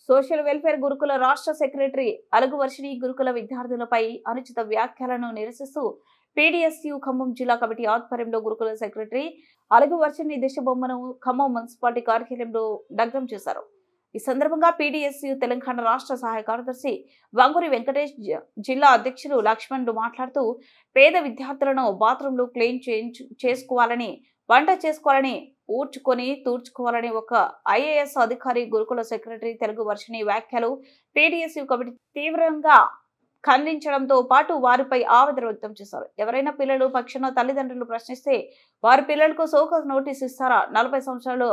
Social welfare గురుకుల రాష్ట్ర secretary అలుగు వర్షిణి గురుకుల విద్యార్థులపై అనుచిత వ్యాఖ్యలను నిరసిస్తూ పీడీఎస్యు ఖమ్మం జిల్లా కమిటీ ఆధ్వర్యంలో గురుకుల సెక్రటరీ అలుగు వర్షిణి దిశబొమ్మను ఖమ్మం మున్సిపాలిటీ కార్యాలయంలో దగ్ధం చేశారు. ఈ సందర్భంగా పీడీఎస్యు తెలంగాణ రాష్ట్ర సహాయ కార్యదర్శి వంగూరి వెంకటేష్, జిల్లా అధ్యక్షులు లక్ష్మణుడు మాట్లాడుతూ పేద విద్యార్థులను బాత్రూంలో క్లీన్ చేసుకోవాలని, వంట చేసుకోవాలని, ఊడ్చుకొని తూర్చుకోవాలని ఒక ఐఏఎస్ అధికారి గురుకుల సెక్రటరీ తెలుగు వర్షిణి వ్యాఖ్యలు పీడీఎస్యు కమిటీ తీవ్రంగా ఖండించడంతో పాటు వారిపై ఆవేదన వ్యక్తం చేశారు. ఎవరైనా పిల్లలు పక్షాన తల్లిదండ్రులు ప్రశ్నిస్తే వారి పిల్లలకు సోకాజ్ నోటీస్ ఇస్తారా? 40 సంవత్సరాలు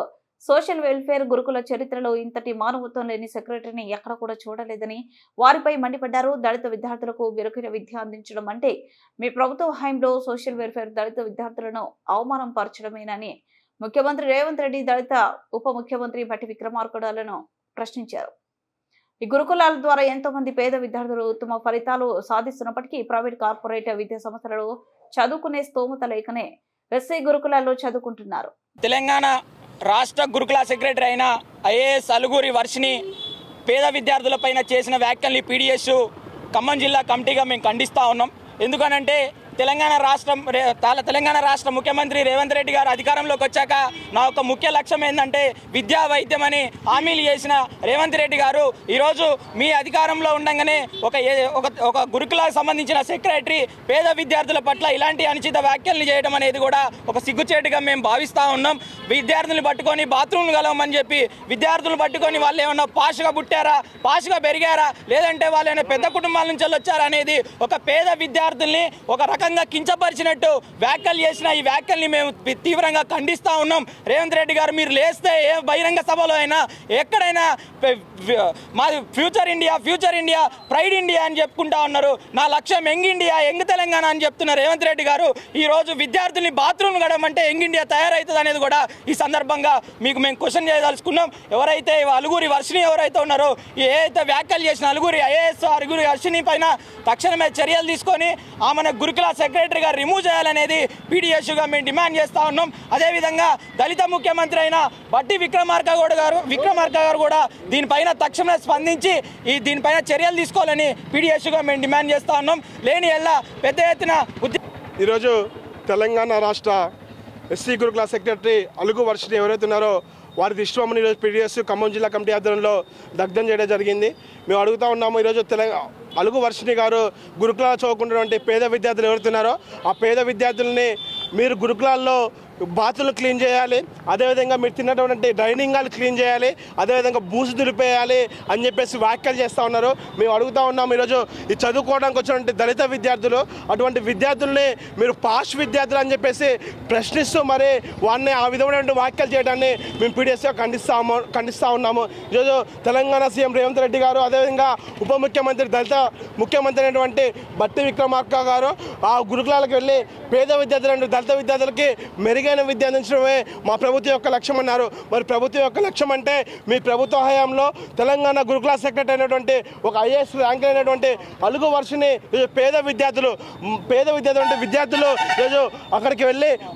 సోషల్ వెల్ఫేర్ గురుకుల చరిత్రలో ఇంతటి మానవత్వం లేని సెక్రటరీని ఎక్కడ కూడా చూడలేదని వారిపై మండిపడ్డారు. దళిత విద్యార్థులకు మెరుగైన విద్య అందించడం అంటే మీ ప్రభుత్వ హయాంలో సోషల్ వెల్ఫేర్ దళిత విద్యార్థులను అవమానం పరచడమేనని ముఖ్యమంత్రి రేవంత్ రెడ్డి దళిత ఉప ముఖ్యమంత్రి భట్టి విక్రమార్కుడులను ప్రశ్నించారు. ఈ గురుకులాల ద్వారా ఎంతో మంది పేద విద్యార్థులు ఉత్తమ ఫలితాలు సాధిస్తున్నప్పటికీ ప్రైవేట్ కార్పొరేట్ విద్యా సంస్థలలో చదువుకునే స్తోమత లేకనే ఎస్సీ గురుకులాల్లో చదువుకుంటున్నారు. తెలంగాణ రాష్ట్ర గురుకుల సెక్రటరీ అయిన ఐఏఎస్ అలుగురి వర్షిణి పేద విద్యార్థులపైన చేసిన వ్యాఖ్యల్ని పీడీఎస్ ఖమ్మం జిల్లా కమిటీగా మేము ఖండిస్తూ ఉన్నాం. ఎందుకనంటే తెలంగాణ రాష్ట్ర ముఖ్యమంత్రి రేవంత్ రెడ్డి గారు అధికారంలోకి వచ్చాక నా ఒక ముఖ్య లక్ష్యం ఏంటంటే విద్యా వైద్యం అని హామీలు చేసిన రేవంత్ రెడ్డి గారు ఈరోజు మీ అధికారంలో ఉండగానే ఒక గురుకులకు సంబంధించిన సెక్రటరీ పేద విద్యార్థుల పట్ల ఇలాంటి అనుచిత వ్యాఖ్యలు చేయడం అనేది కూడా ఒక సిగ్గుచేటుగా మేము భావిస్తూ ఉన్నాం. విద్యార్థులను పట్టుకొని బాత్రూమ్లు కలవమని చెప్పి విద్యార్థులను పట్టుకొని వాళ్ళు ఏమన్నా పాషగా పుట్టారా, పాషగా పెరిగారా, లేదంటే వాళ్ళు ఏమైనా పెద్ద కుటుంబాల నుంచి వచ్చారా అనేది ఒక పేద విద్యార్థుల్ని ఒక రకంగా కించపరిచినట్టు వ్యాఖ్యలు చేసిన ఈ వ్యాఖ్యల్ని మేము తీవ్రంగా ఖండిస్తూ ఉన్నాం. రేవంత్ రెడ్డి గారు మీరు లేస్తే ఏ బహిరంగ సభలో అయినా ఎక్కడైనా మాది ఫ్యూచర్ ఇండియా ప్రైడ్ ఇండియా అని చెప్పుకుంటా ఉన్నారు. నా లక్ష్యం యంగ్ ఇండియా, యంగ్ తెలంగాణ అని చెప్తున్న రేవంత్ రెడ్డి గారు ఈరోజు విద్యార్థుల్ని బాత్రూమ్ గడమంటే యంగ్ ఇండియా తయారవుతుంది అనేది కూడా ఈ సందర్భంగా మీకు మేము క్వశ్చన్ చేయదలుచుకున్నాం. ఎవరైతే అలుగురి వర్షిణి ఎవరైతే ఉన్నారో ఏదైతే వ్యాఖ్యలు చేసిన అలుగురి ఐఏఎస్ అలుగురి వర్షిణి పైన తక్షణమే చర్యలు తీసుకొని ఆమెను గురుకుల సెక్రటరీగా రిమూవ్ చేయాలనేది పీడీఎస్గా మేము డిమాండ్ చేస్తూ ఉన్నాం. అదేవిధంగా దళిత ముఖ్యమంత్రి అయిన భట్టి విక్రమార్క గారు కూడా దీనిపైన తక్షణమే స్పందించి దీనిపైన చర్యలు తీసుకోవాలని పీడీఎస్గా మేము డిమాండ్ చేస్తూ ఉన్నాం. లేని ఎల్లా పెద్ద ఎత్తున ఈరోజు తెలంగాణ రాష్ట్ర ఎస్సీ గురుకుల సెక్రటరీ అలుగు వర్షిణి ఎవరైతే ఉన్నారో వారి దిష్టిబొమ్మను ఈరోజు పీడీఎస్ ఖమ్మం జిల్లా కమిటీ ఆధ్వర్యంలో దగ్ధం చేయడం జరిగింది. మేము అడుగుతూ ఉన్నాము, ఈరోజు అలుగు వర్షిణి గారు గురుకులాలు చదువుకుంటున్నటువంటి పేద విద్యార్థులు ఎవరుతున్నారో ఆ పేద విద్యార్థులని మీరు గురుకులాల్లో బాత్రూమ్లు క్లీన్ చేయాలి, అదేవిధంగా మీరు తిన్నటువంటి డైనింగ్ హాల్ క్లీన్ చేయాలి, అదేవిధంగా బూజు దులిపేయాలి అని చెప్పేసి వ్యాఖ్యలు చేస్తూ ఉన్నారు. మేము అడుగుతూ ఉన్నాము, ఈరోజు ఈ చదువుకోవడానికి వచ్చినటువంటి దళిత విద్యార్థులు అటువంటి విద్యార్థుల్ని మీరు పాష్ విద్యార్థులు అని చెప్పేసి ప్రశ్నిస్తూ మరి వారిని ఆ విధమైనటువంటి వ్యాఖ్యలు చేయడాన్ని మేము పీడీఎస్గా ఖండిస్తూ ఉన్నాము. ఈరోజు తెలంగాణ సీఎం రేవంత్ రెడ్డి గారు, అదేవిధంగా ఉప ముఖ్యమంత్రి దళిత ముఖ్యమంత్రి అయినటువంటి భట్టి విక్రమార్క గారు ఆ గురుకులాలకు వెళ్ళి పేద విద్యార్థులు దళిత విద్యార్థులకి మెరుగైన విద్య అందించడమే మా ప్రభుత్వం యొక్క లక్ష్యం అన్నారు. మరి ప్రభుత్వం యొక్క లక్ష్యం అంటే మీ ప్రభుత్వ హయాంలో తెలంగాణ గురుకుల సెక్రటరీ అయినటువంటి ఒక ఐఏఎస్ ర్యాంక్ అయినటువంటి అలుగు వర్షిణి పేద విద్యార్థులు ఈరోజు అక్కడికి వెళ్ళి